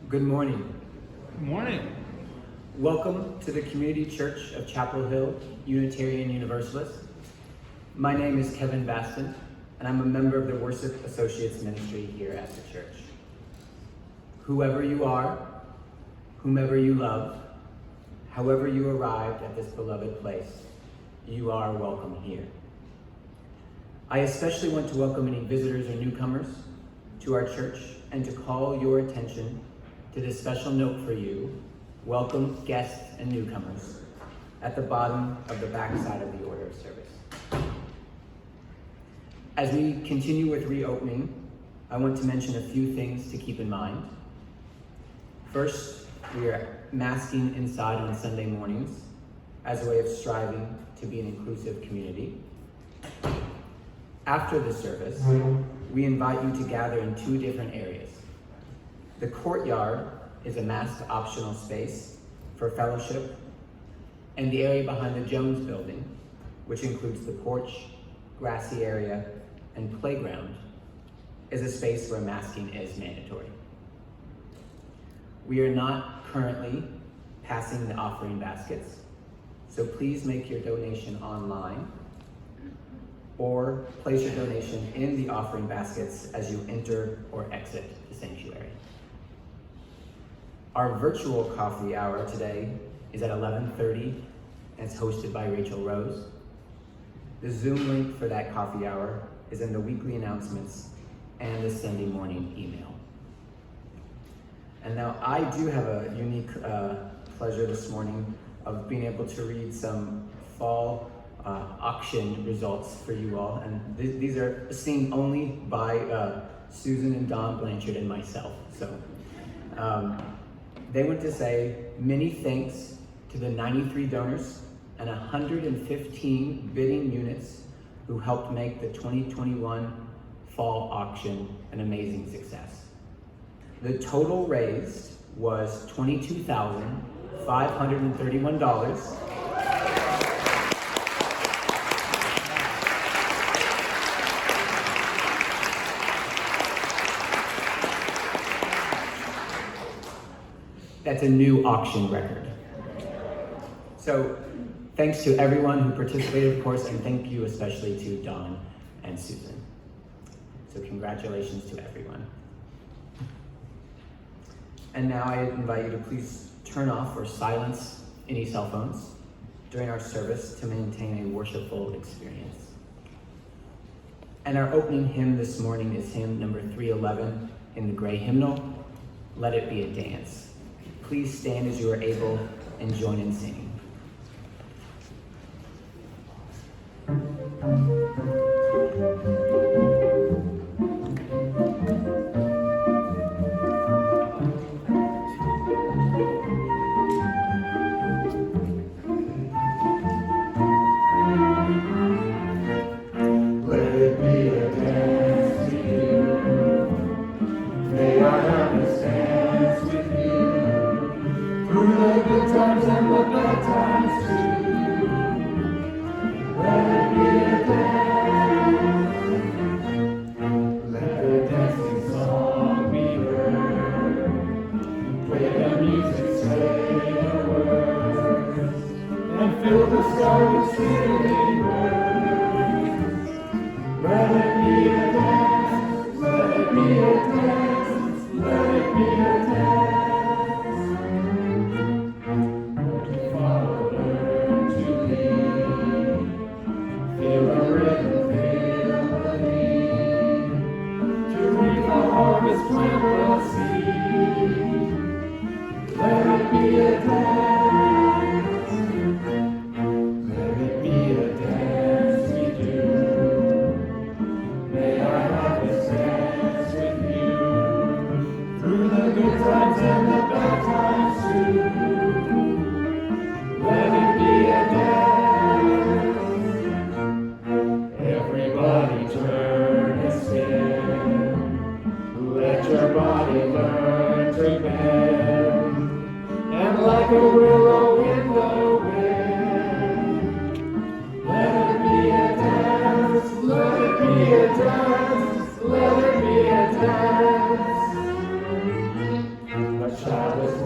Good morning. Good morning. Welcome to the Community Church of Chapel Hill Unitarian Universalist. My name is Kevin Baston, and I'm a member of the Worship Associates Ministry here at the church. Whoever you are, whomever you love, however you arrived at this beloved place, you are welcome here. I especially want to welcome any visitors or newcomers to our church and to call your attention to this special note for you. Welcome guests and newcomers at the bottom of the back side of the order of service. As we continue with reopening, I want to mention a few things to keep in mind. First, we are masking inside on Sunday mornings as a way of striving to be an inclusive community. After the service, we invite you to gather in two different areas. The courtyard is a masked optional space for fellowship, and the area behind the Jones building, which includes the porch, grassy area, and playground, is a space where masking is mandatory. We are not currently passing the offering baskets, so please make your donation online or place your donation in the offering baskets as you enter or exit the sanctuary. Our virtual coffee hour today is at 11:30, and it's hosted by Rachel Rose. The Zoom link for that coffee hour is in the weekly announcements and the Sunday morning email. And now I do have a unique pleasure this morning of being able to read some fall auction results for you all. And these are seen only by Susan and Don Blanchard and myself. So they went to say many thanks to the 93 donors and 115 bidding units who helped make the 2021 fall auction an amazing success. The total raised was $22,531. That's a new auction record. So thanks to everyone who participated, of course, and thank you especially to Don and Susan. So congratulations to everyone. And now I invite you to please turn off or silence any cell phones during our service to maintain a worshipful experience. And our opening hymn this morning is hymn number 311 in the gray hymnal, Let It Be a Dance. Please stand as you are able and join in singing.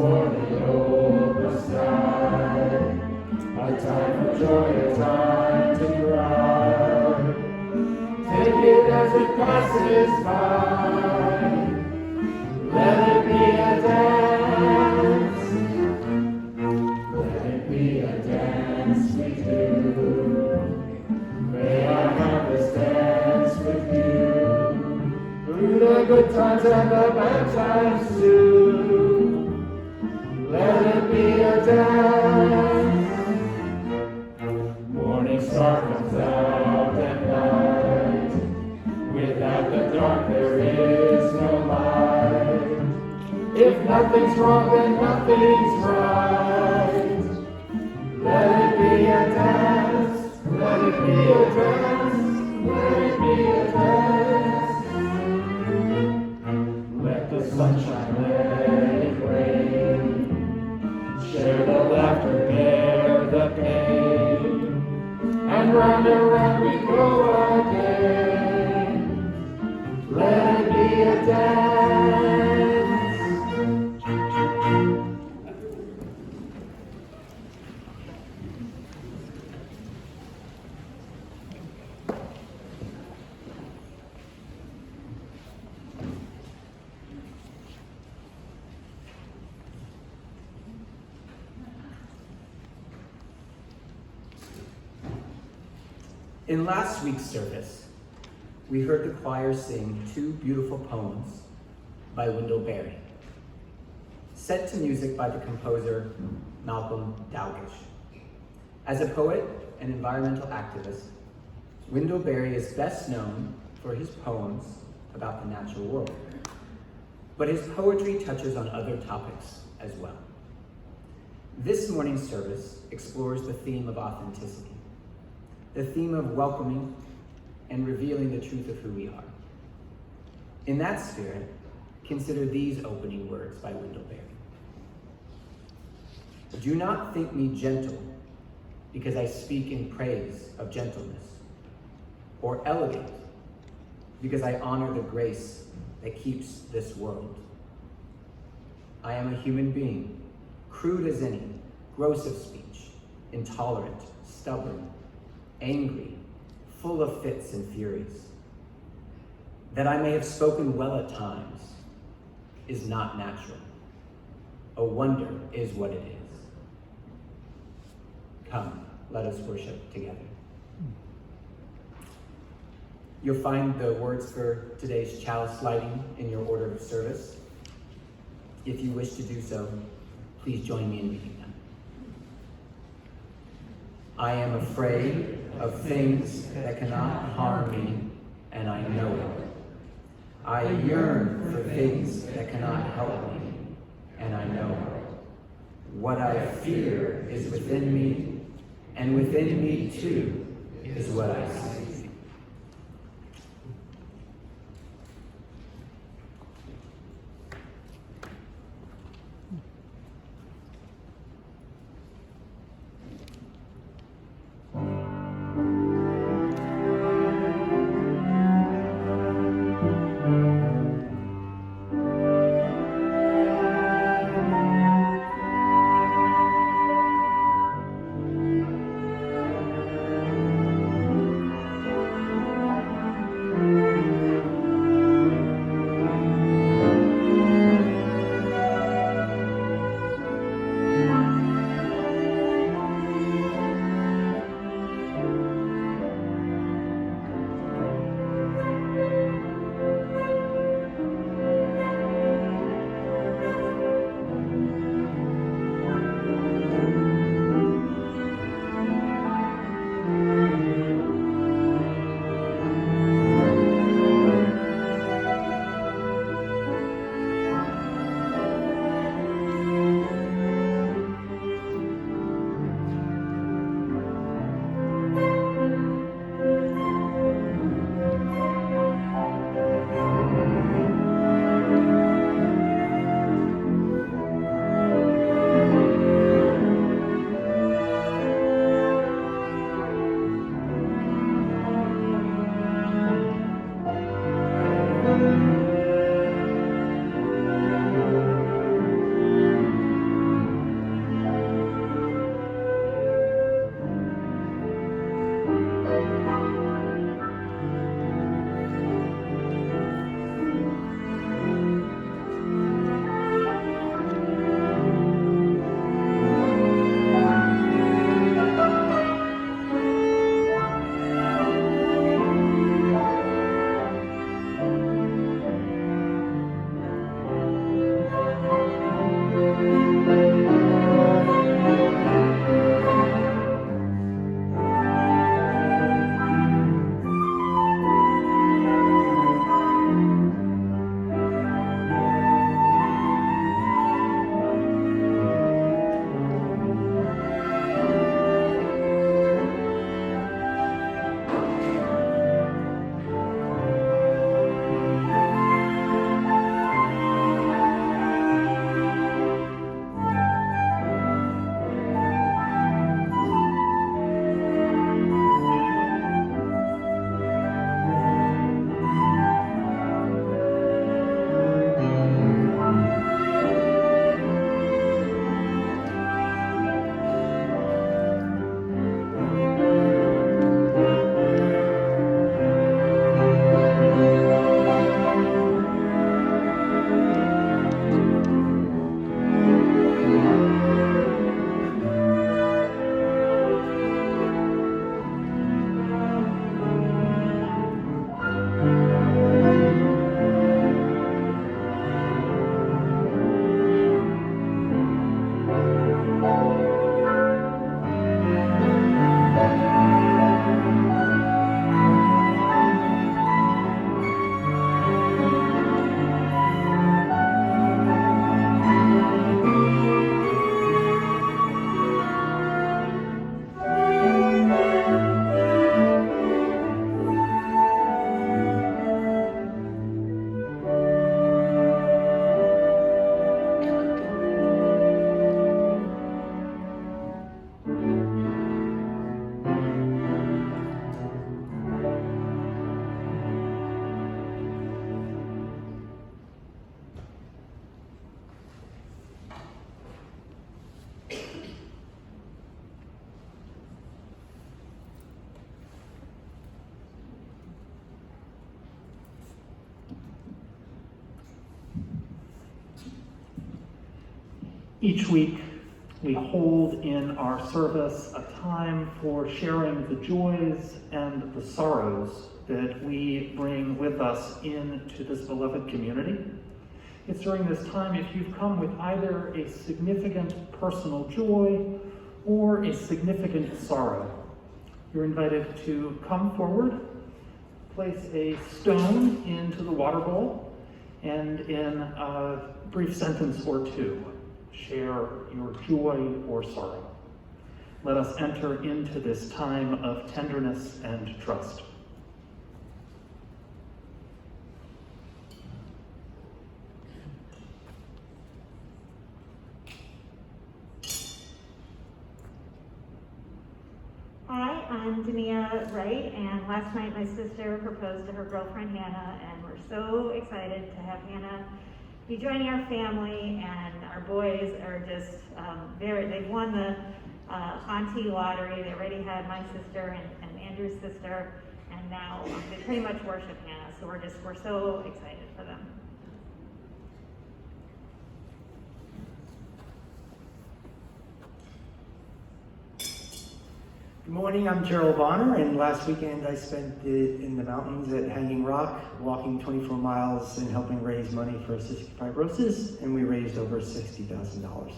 for the open sky, a time for joy, a time to cry. Take it as it passes by, let it be a dance, let it be a dance we do. May our harvest dance with you, through the good times and the bad times too. Let it be a dance. Morning star comes out at night, without the dark there is no light. If nothing's wrong, then nothing's right. Let it be a dance, let it be a dance, let it be a dance. Let the sunshine, let it rain, share the laughter, bear the pain, and round and round we go again. Let it be a dance. In last week's service, we heard the choir sing two beautiful poems by Wendell Berry, set to music by the composer Malcolm Dalglish. As a poet and environmental activist, Wendell Berry is best known for his poems about the natural world, but his poetry touches on other topics as well. This morning's service explores the theme of authenticity, the theme of welcoming and revealing the truth of who we are. In that spirit, consider these opening words by Wendell Berry. Do not think me gentle because I speak in praise of gentleness, or elegant because I honor the grace that keeps this world. I am a human being, crude as any, gross of speech, intolerant, stubborn, angry, full of fits and furies. That I may have spoken well at times is not natural. A wonder is what it is. Come, let us worship together. You'll find the words for today's chalice lighting in your order of service. If you wish to do so, please join me in reading them. I am afraid of things that cannot harm me, and I know it. I yearn for things that cannot help me, and I know it. What I fear is within me, and within me too is what I see. Each week, we hold in our service a time for sharing the joys and the sorrows that we bring with us into this beloved community. It's during this time, if you've come with either a significant personal joy or a significant sorrow, you're invited to come forward, place a stone into the water bowl, and in a brief sentence or two, share your joy or sorrow. Let us enter into this time of tenderness and trust. Hi, I'm Dania Wright, and last night my sister proposed to her girlfriend Hannah, and we're so excited to have Hannah be joining our family, and our boys are just they've won the auntie lottery. They already had my sister and Andrew's sister, and now they pretty much worship Hannah, so we're so excited for them. Good morning, I'm Gerald Bonner, and last weekend I spent it in the mountains at Hanging Rock, walking 24 miles and helping raise money for cystic fibrosis, and we raised over $60,000.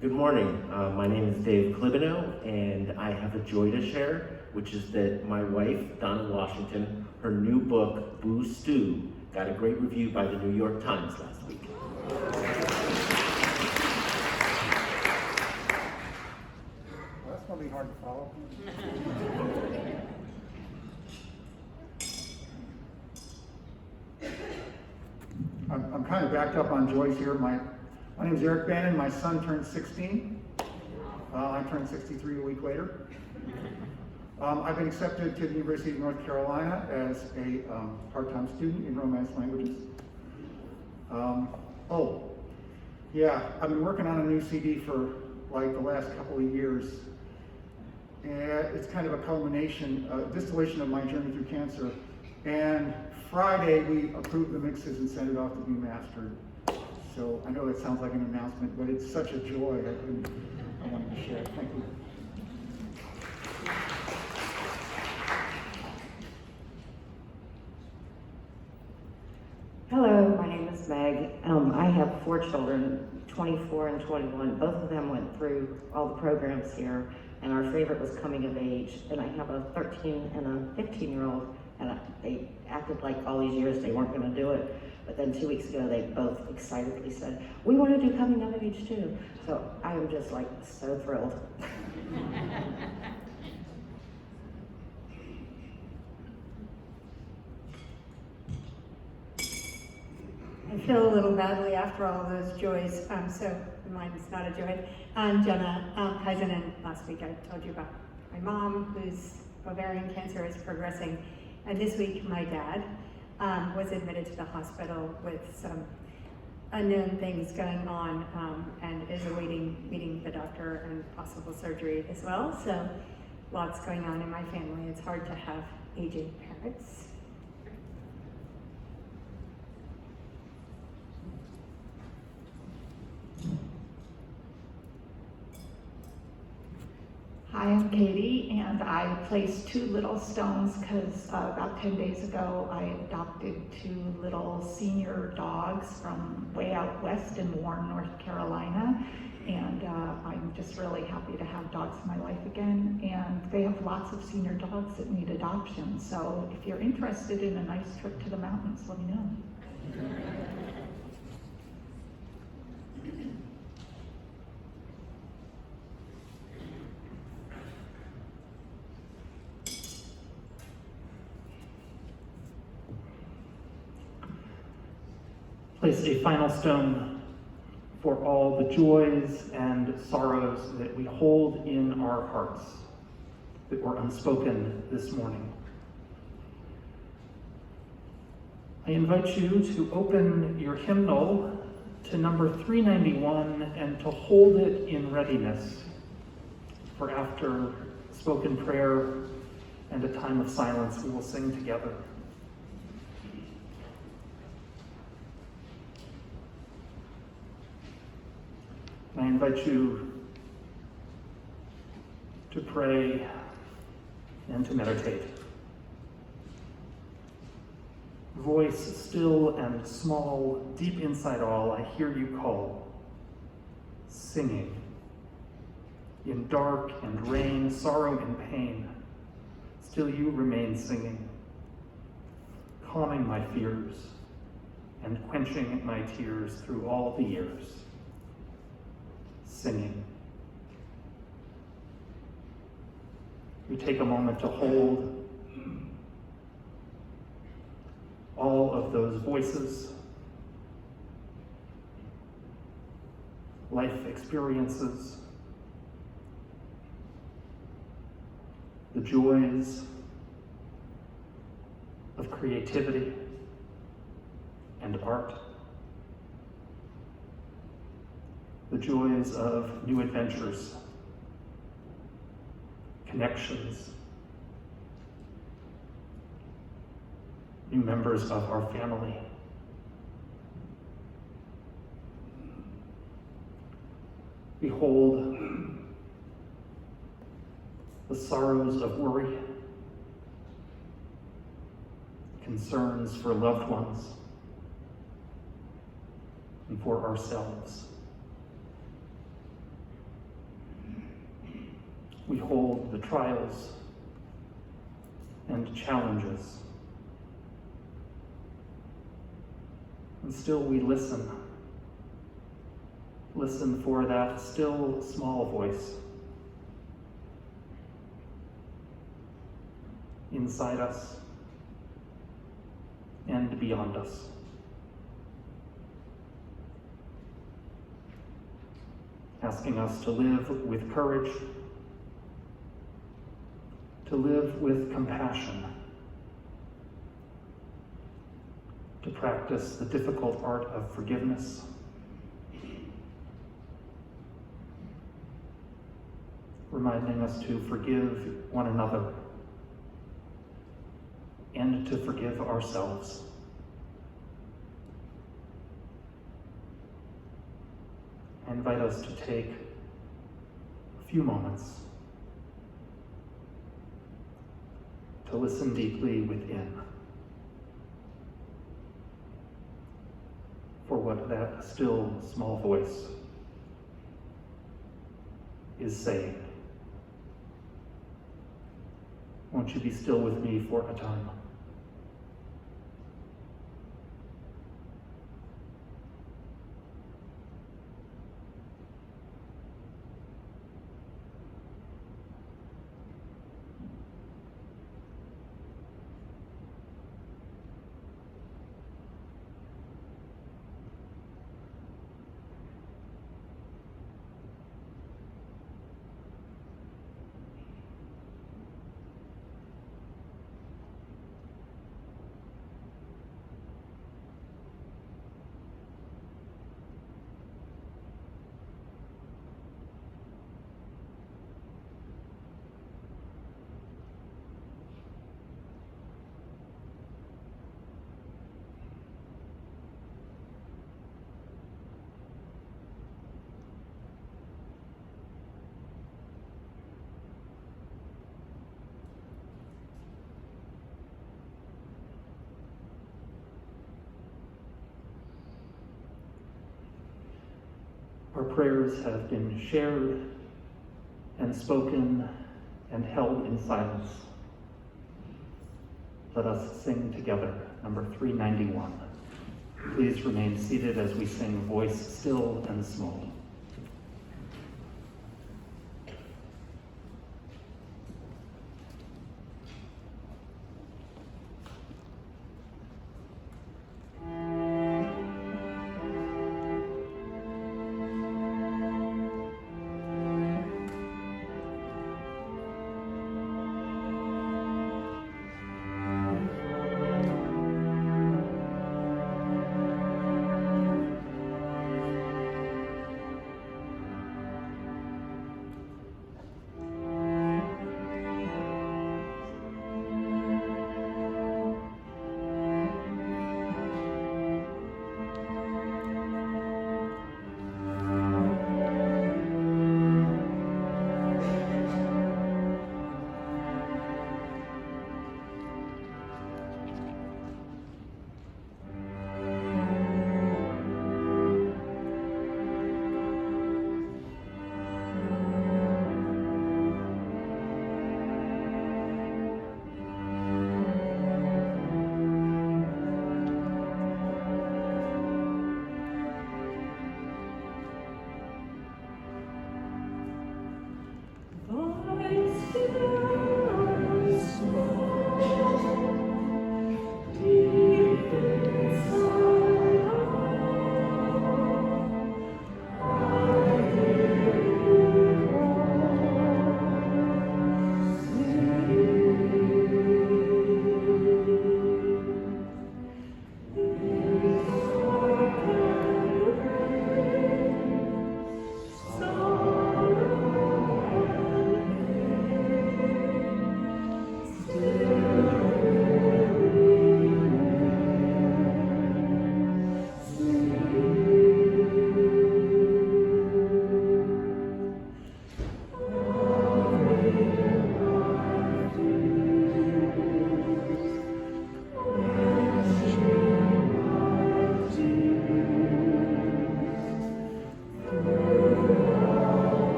Good morning, my name is Dave Clibino, and I have a joy to share, which is that my wife, Donna Washington, her new book, Boo Stew, got a great review by the New York Times last week. Well, that's going to be hard to follow. I'm kind of backed up on joys here. My name is Eric Bannon. My son turned 16. I turned 63 a week later. I've been accepted to the University of North Carolina as a part-time student in Romance languages. I've been working on a new CD for like the last couple of years. And it's kind of a culmination, a distillation of my journey through cancer. And Friday we approved the mixes and sent it off to be mastered. So I know that sounds like an announcement, but it's such a joy. I wanted to share. Thank you. Hello, my name is Meg. I have 4 children, 24 and 21. Both of them went through all the programs here, and our favorite was coming of age. And I have a 13 and a 15-year-old, and they acted like all these years they weren't going to do it. But then 2 weeks ago, they both excitedly said, "We want to do coming of age too." So I am just like so thrilled. I feel a little badly after all of those joys, so mine's not a joy. I'm Jenna Heisen, and last week I told you about my mom, whose ovarian cancer is progressing. And this week, my dad was admitted to the hospital with some unknown things going on, and is awaiting meeting the doctor and possible surgery as well. So lots going on in my family. It's hard to have aging parents. Hi, I'm Katie, and I placed 2 little stones because about 10 days ago I adopted 2 little senior dogs from way out west in Warren, North Carolina, and I'm just really happy to have dogs in my life again, and they have lots of senior dogs that need adoption, so if you're interested in a nice trip to the mountains, let me know. Place a final stone for all the joys and sorrows that we hold in our hearts that were unspoken this morning. I invite you to open your hymnal to number 391 and to hold it in readiness for after spoken prayer and a time of silence we will sing together. I invite you to pray and to meditate. Voice still and small, deep inside all, I hear you call, singing. In dark and rain, sorrow and pain, still you remain singing, calming my fears and quenching my tears through all the years. Singing. We take a moment to hold all of those voices, life experiences, the joys of creativity and art, the joys of new adventures, connections, new members of our family. We hold the sorrows of worry, concerns for loved ones, and for ourselves. We hold the trials and challenges. And still we listen. Listen for that still small voice inside us and beyond us. Asking us to live with courage, to live with compassion, to practice the difficult art of forgiveness, reminding us to forgive one another and to forgive ourselves. I invite us to take a few moments to listen deeply within for what that still small voice is saying. Won't you be still with me for a time? Our prayers have been shared and spoken and held in silence. Let us sing together, number 391. Please remain seated as we sing Voice Still and Small.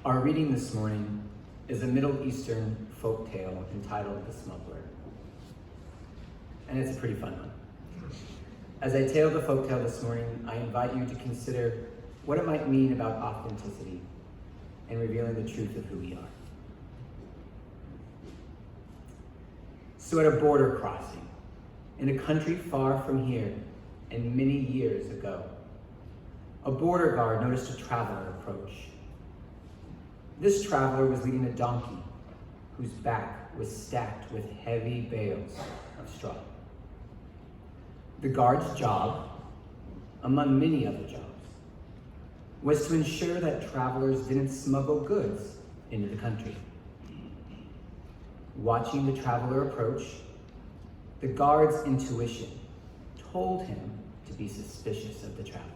Our reading this morning is a Middle Eastern folk tale entitled The Smuggler. And it's a pretty fun one. As I tell the folk tale this morning, I invite you to consider what it might mean about authenticity and revealing the truth of who we are. So at a border crossing, in a country far from here, and many years ago, a border guard noticed a traveler approach. This traveler was leading a donkey whose back was stacked with heavy bales of straw. The guard's job, among many other jobs, was to ensure that travelers didn't smuggle goods into the country. Watching the traveler approach, the guard's intuition told him to be suspicious of the traveler.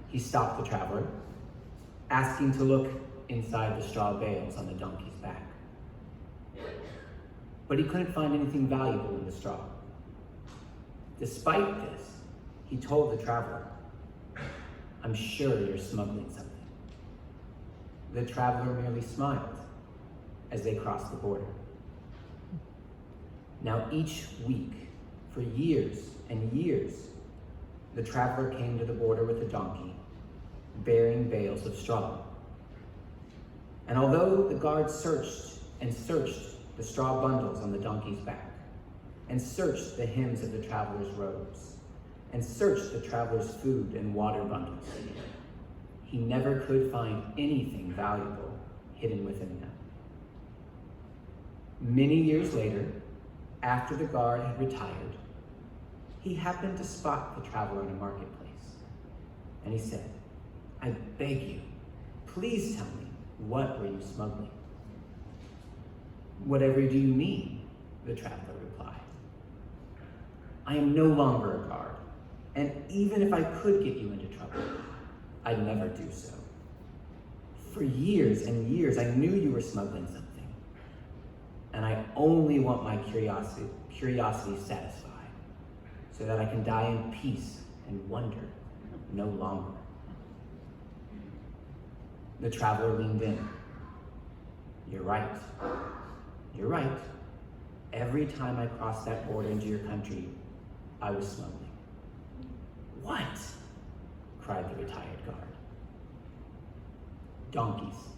He stopped the traveler, asking to look inside the straw bales on the donkey's back. But he couldn't find anything valuable in the straw. Despite this, he told the traveler, "I'm sure you're smuggling something." The traveler merely smiled as they crossed the border. Now each week, for years and years, the traveler came to the border with a donkey, bearing bales of straw. And although the guard searched and searched the straw bundles on the donkey's back, and searched the hems of the traveler's robes, and searched the traveler's food and water bundles, he never could find anything valuable hidden within them. Many years later, after the guard had retired, he happened to spot the traveler in a marketplace, and he said, "I beg you, please tell me, what were you smuggling?" "Whatever do you mean?" the traveler replied. "I am no longer a guard, and even if I could get you into trouble, I'd never do so. For years and years, I knew you were smuggling something, and I only want my curiosity satisfied, so that I can die in peace and wonder no longer." The traveler leaned in. You're right. Every time I crossed that border into your country, I was smuggling." "What?" cried the retired guard. "Donkeys."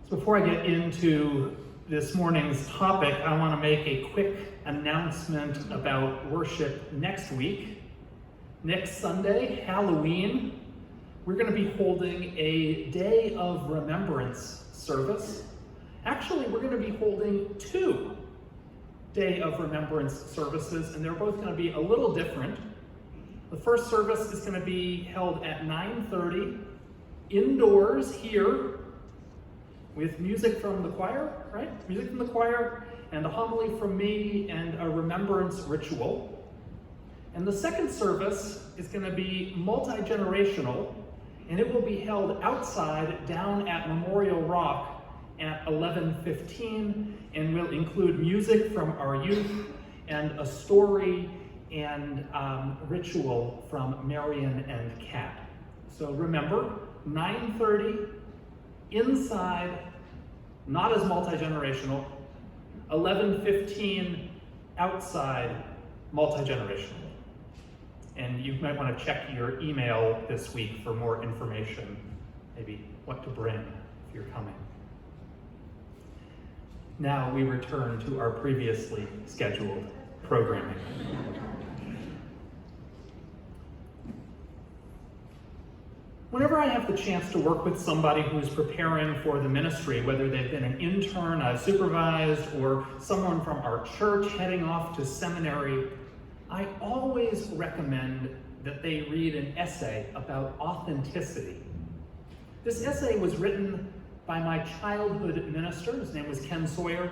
So before I get into this morning's topic, I want to make a quick announcement about worship next week. Next Sunday, Halloween, we're going to be holding a Day of Remembrance service. Actually, we're going to be holding 2 Day of Remembrance services, and they're both going to be a little different. The first service is going to be held at 9:30 indoors here with music from the choir, right? Music from the choir and a homily from me and a remembrance ritual. And the second service is going to be multi-generational, and it will be held outside down at Memorial Rock at 11:15, and will include music from our youth and a story and ritual from Marion and Kat. So remember, 9:30 inside, not as multi-generational, 11:15 outside, multi-generational. And you might want to check your email this week for more information, maybe what to bring if you're coming. Now we return to our previously scheduled programming. Whenever I have the chance to work with somebody who's preparing for the ministry, whether they've been an intern I've supervised or someone from our church heading off to seminary, I always recommend that they read an essay about authenticity. This essay was written by my childhood minister, his name was Ken Sawyer,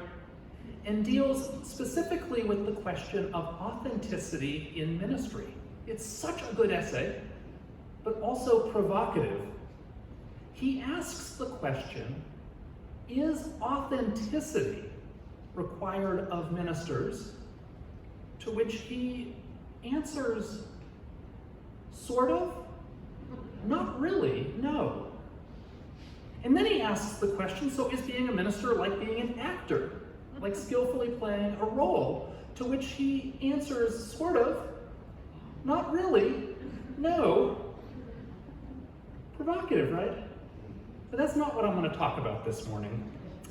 and deals specifically with the question of authenticity in ministry. It's such a good essay, but also provocative. He asks the question, is authenticity required of ministers? To which he answers, sort of, not really, no. And then he asks the question, so is being a minister like being an actor, like skillfully playing a role? To which he answers, sort of, not really, no. Provocative, right? But that's not what I'm going to talk about this morning.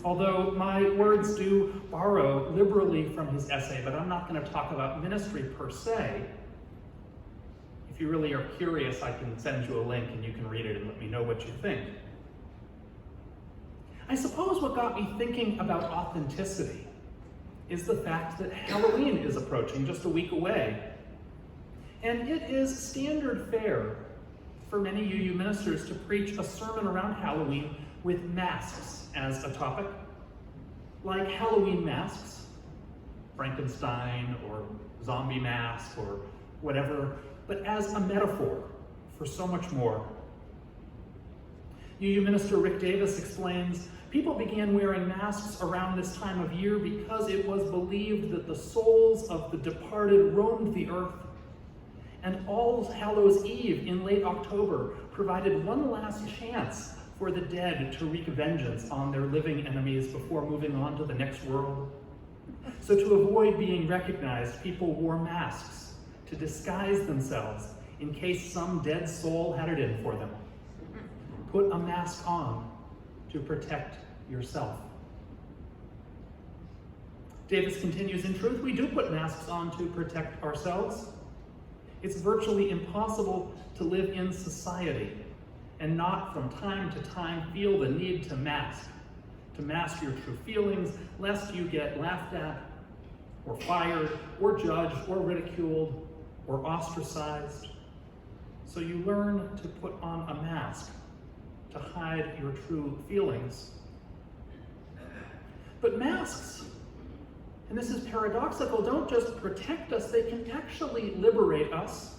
Although my words do borrow liberally from his essay, but I'm not going to talk about ministry per se. If you really are curious, I can send you a link and you can read it and let me know what you think. I suppose what got me thinking about authenticity is the fact that Halloween is approaching, just a week away. And it is standard fare for many UU ministers to preach a sermon around Halloween with masks as a topic, like Halloween masks, Frankenstein or zombie mask or whatever, but as a metaphor for so much more. UU minister Rick Davis explains, people began wearing masks around this time of year because it was believed that the souls of the departed roamed the earth, and All Hallows Eve in late October provided one last chance for the dead to wreak vengeance on their living enemies before moving on to the next world. So to avoid being recognized, people wore masks to disguise themselves in case some dead soul had it in for them. Put a mask on to protect yourself. Davis continues, in truth, we do put masks on to protect ourselves. It's virtually impossible to live in society and not from time to time feel the need to mask your true feelings, lest you get laughed at, or fired, or judged, or ridiculed, or ostracized. So you learn to put on a mask to hide your true feelings. But masks, and this is paradoxical, don't just protect us, they can actually liberate us.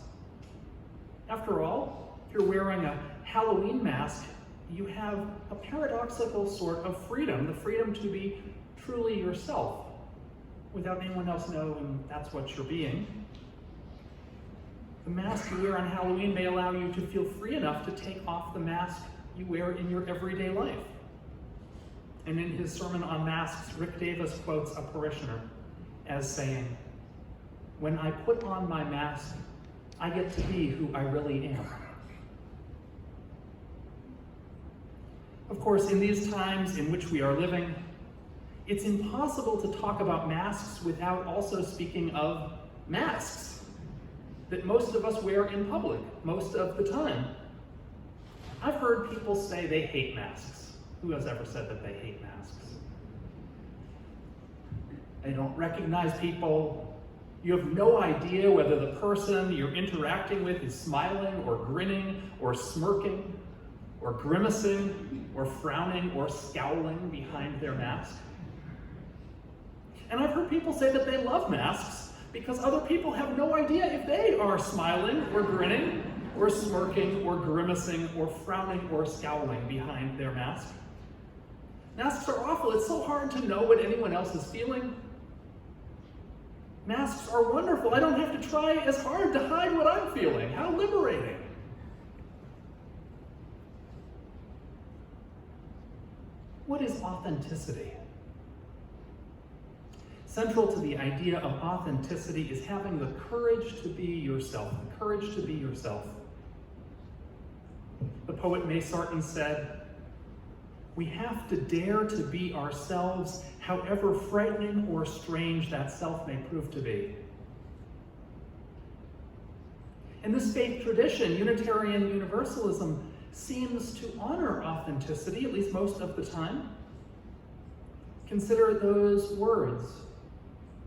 After all, if you're wearing a Halloween mask, you have a paradoxical sort of freedom, the freedom to be truly yourself, without anyone else knowing that's what you're being. The mask you wear on Halloween may allow you to feel free enough to take off the mask you wear in your everyday life. And in his sermon on masks, Rick Davis quotes a parishioner as saying, when I put on my mask, I get to be who I really am. Of course, in these times in which we are living, it's impossible to talk about masks without also speaking of masks that most of us wear in public most of the time. I've heard people say they hate masks. Who has ever said that they hate masks? They don't recognize people. You have no idea whether the person you're interacting with is smiling or grinning or smirking or grimacing or frowning or scowling behind their mask. And I've heard people say that they love masks because other people have no idea if they are smiling or grinning or smirking or grimacing or frowning or scowling behind their mask. Masks are awful. It's so hard to know what anyone else is feeling. Masks are wonderful. I don't have to try as hard to hide what I'm feeling. How liberating. What is authenticity? Central to the idea of authenticity is having the courage to be yourself, the courage to be yourself. The poet May Sarton said, "We have to dare to be ourselves, however frightening or strange that self may prove to be." In this faith tradition, Unitarian Universalism seems to honor authenticity, at least most of the time. Consider those words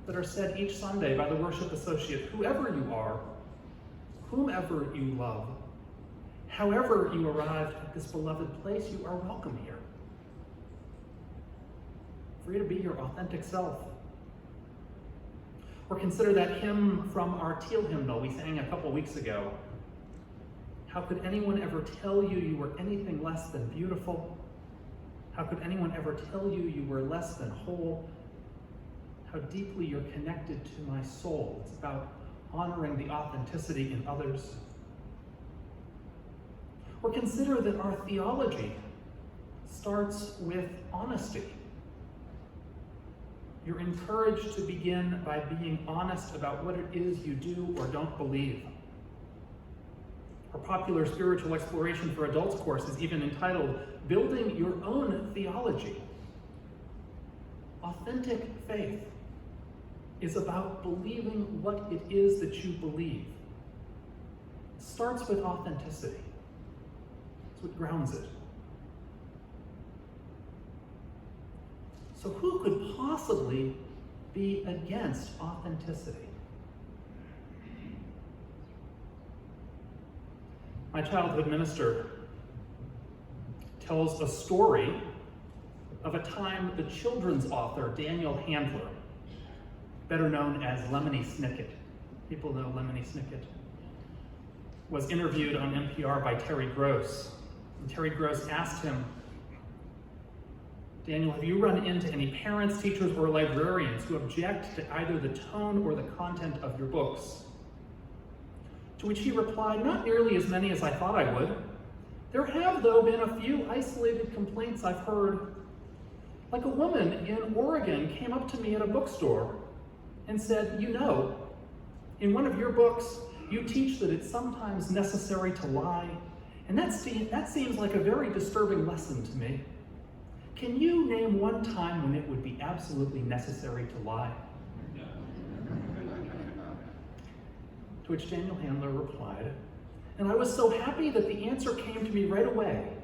that are said each Sunday by the worship associate: whoever you are, whomever you love, however you arrived at this beloved place, you are welcome here. Free to be your authentic self. Or consider that hymn from our Teal hymnal we sang a couple weeks ago. How could anyone ever tell you you were anything less than beautiful? How could anyone ever tell you you were less than whole? How deeply you're connected to my soul. It's about honoring the authenticity in others. Or consider that our theology starts with honesty. You're encouraged to begin by being honest about what it is you do or don't believe. Our popular spiritual exploration for adults course is even entitled Building Your Own Theology. Authentic faith is about believing what it is that you believe. It starts with authenticity. It's what grounds it. So who could possibly be against authenticity? My childhood minister tells a story of a time the children's author, Daniel Handler, better known as Lemony Snicket, people know Lemony Snicket, was interviewed on NPR by Terry Gross. And Terry Gross asked him, "Daniel, have you run into any parents, teachers, or librarians who object to either the tone or the content of your books?" To which he replied, "Not nearly as many as I thought I would. There have, though, been a few isolated complaints I've heard. Like a woman in Oregon came up to me at a bookstore and said, 'You know, in one of your books, you teach that it's sometimes necessary to lie, and that seems like a very disturbing lesson to me. Can you name one time when it would be absolutely necessary to lie?' To which Daniel Handler replied, and I was so happy that the answer came to me right away,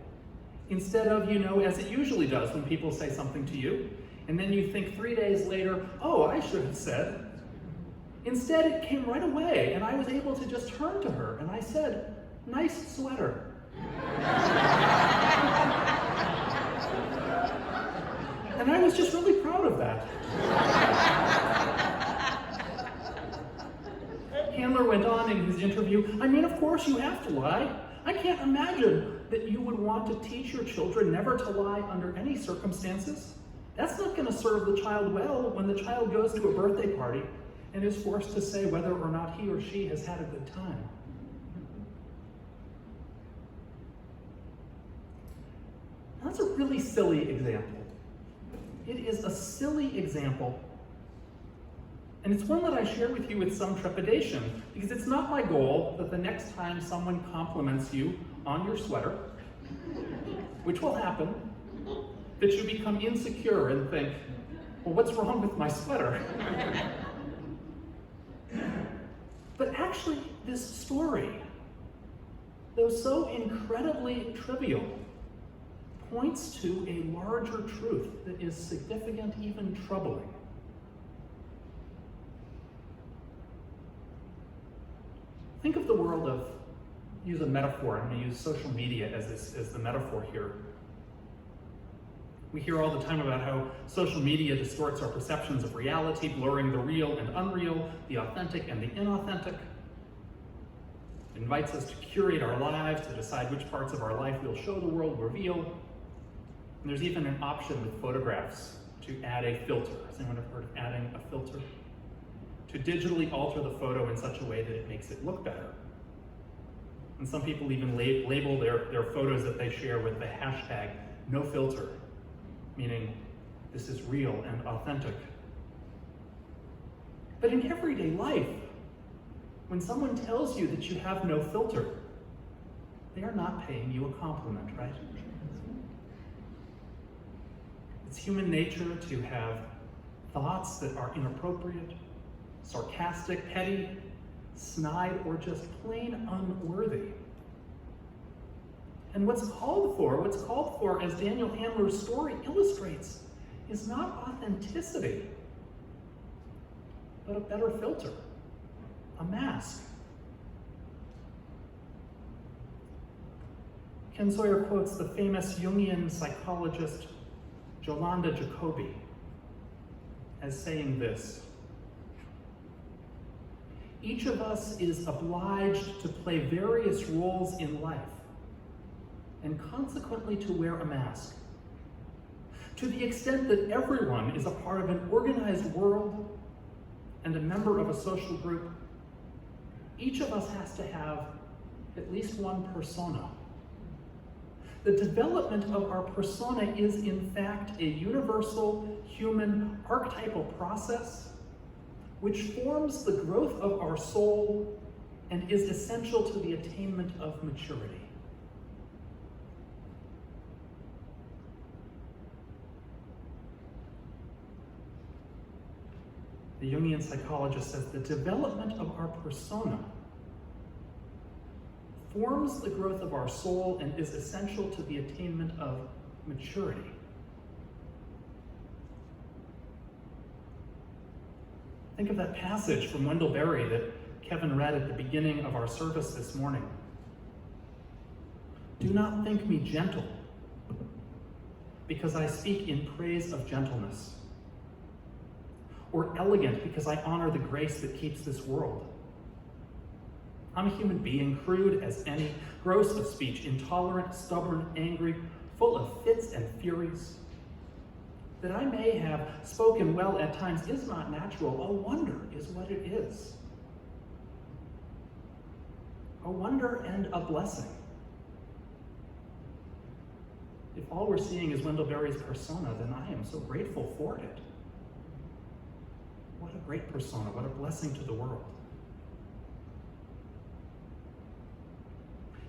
instead of, as it usually does when people say something to you, and then you think 3 days later, oh, I should have said. Instead, it came right away, and I was able to just turn to her, and I said, 'Nice sweater.'" And I was just really proud of that. Handler went on in his interview, "I mean, of course you have to lie. I can't imagine that you would want to teach your children never to lie under any circumstances. That's not going to serve the child well when the child goes to a birthday party and is forced to say whether or not he or she has had a good time." That's a really silly example. It is a silly example. And it's one that I share with you with some trepidation, because it's not my goal that the next time someone compliments you on your sweater, which will happen, that you become insecure and think, well, what's wrong with my sweater? But actually, this story, though so incredibly trivial, points to a larger truth that is significant, even troubling. Think of the world of, use a metaphor, I'm going to use social media as the metaphor here. We hear all the time about how social media distorts our perceptions of reality, blurring the real and unreal, the authentic and the inauthentic. It invites us to curate our lives, to decide which parts of our life we'll show the world, reveal. And there's even an option with photographs to add a filter. Has anyone ever heard of adding a filter? To digitally alter the photo in such a way that it makes it look better. And some people even label their photos that they share with the hashtag #NoFilter, meaning this is real and authentic. But in everyday life, when someone tells you that you have no filter, they are not paying you a compliment, right? It's human nature to have thoughts that are inappropriate, sarcastic, petty, snide, or just plain unworthy. And what's called for, as Daniel Handler's story illustrates, is not authenticity, but a better filter, a mask. Ken Sawyer quotes the famous Jungian psychologist Yolanda Jacoby as saying this: each of us is obliged to play various roles in life, and consequently to wear a mask. To the extent that everyone is a part of an organized world and a member of a social group, each of us has to have at least one persona. The development of our persona is in fact a universal human archetypal process which forms the growth of our soul and is essential to the attainment of maturity. The Jungian psychologist says the development of our persona forms the growth of our soul and is essential to the attainment of maturity. Think of that passage from Wendell Berry that Kevin read at the beginning of our service this morning. Do not think me gentle, because I speak in praise of gentleness, or elegant, because I honor the grace that keeps this world. I'm a human being, crude as any, gross of speech, intolerant, stubborn, angry, full of fits and furies. That I may have spoken well at times is not natural. A wonder is what it is. A wonder and a blessing. If all we're seeing is Wendell Berry's persona, then I am so grateful for it. What a great persona, what a blessing to the world.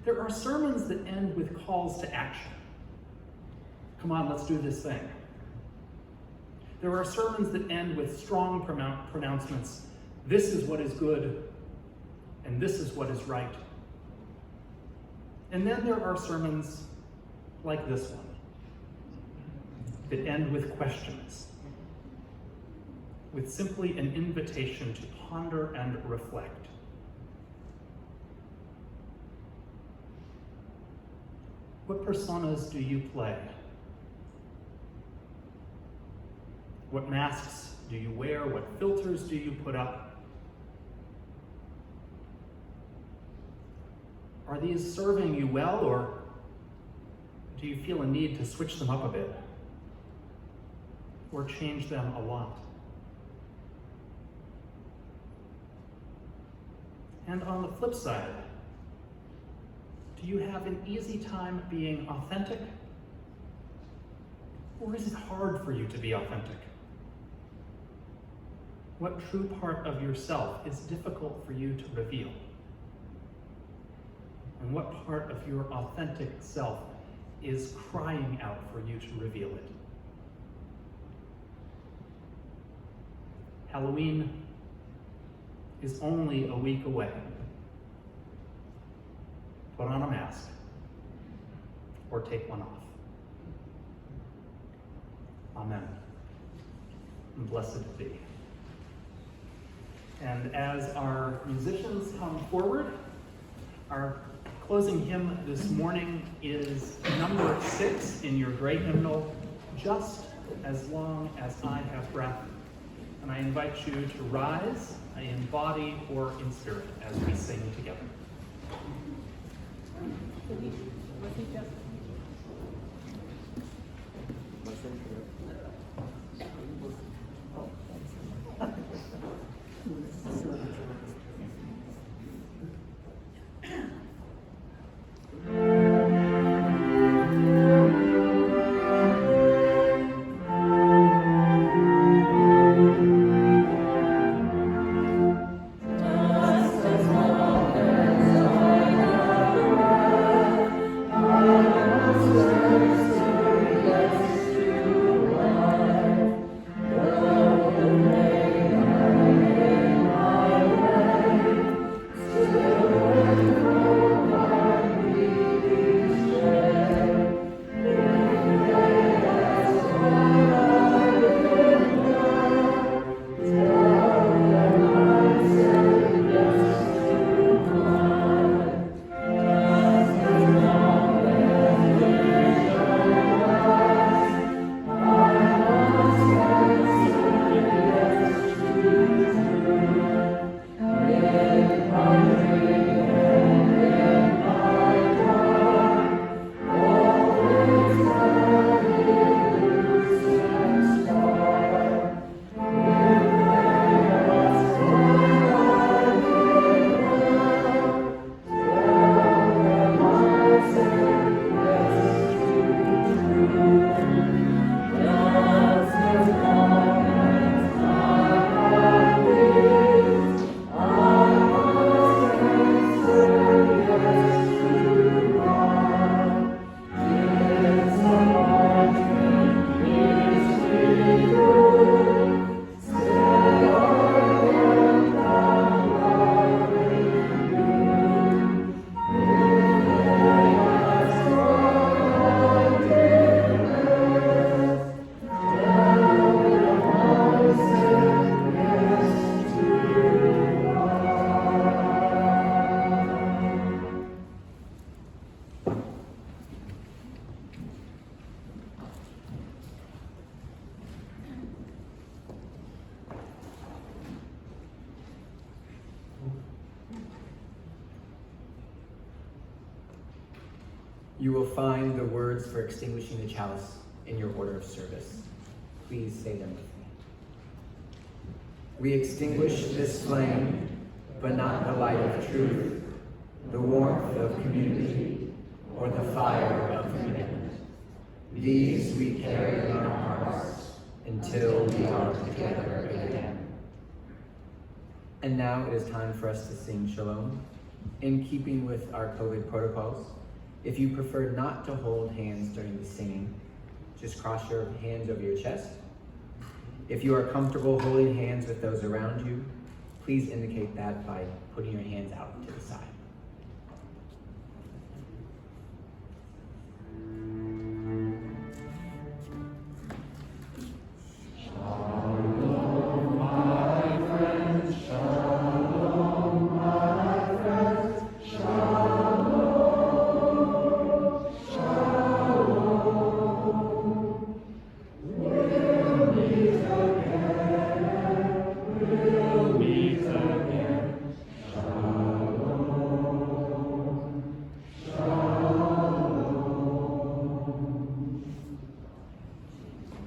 There are sermons that end with calls to action. Come on, let's do this thing. There are sermons that end with strong pronouncements. This is what is good, and this is what is right. And then there are sermons like this one that end with questions, with simply an invitation to ponder and reflect. What personas do you play? What masks do you wear? What filters do you put up? Are these serving you well, or do you feel a need to switch them up a bit? Or change them a lot? And on the flip side, do you have an easy time being authentic? Or is it hard for you to be authentic? What true part of yourself is difficult for you to reveal? And what part of your authentic self is crying out for you to reveal it? Halloween is only a week away. Put on a mask or take one off. Amen. And blessed be. And as our musicians come forward, our closing hymn this morning is number 6 in your great hymnal, Just as Long as I Have Breath. And I invite you to rise in body or in spirit as we sing together. You will find the words for extinguishing the chalice in your order of service. Please say them with me. We extinguish this flame, but not the light of truth, the warmth of community, or the fire of commitment. These we carry in our hearts until we are together again. And now it is time for us to sing Shalom. In keeping with our COVID protocols, if you prefer not to hold hands during the singing, just cross your hands over your chest. If you are comfortable holding hands with those around you, please indicate that by putting your hands out to the side.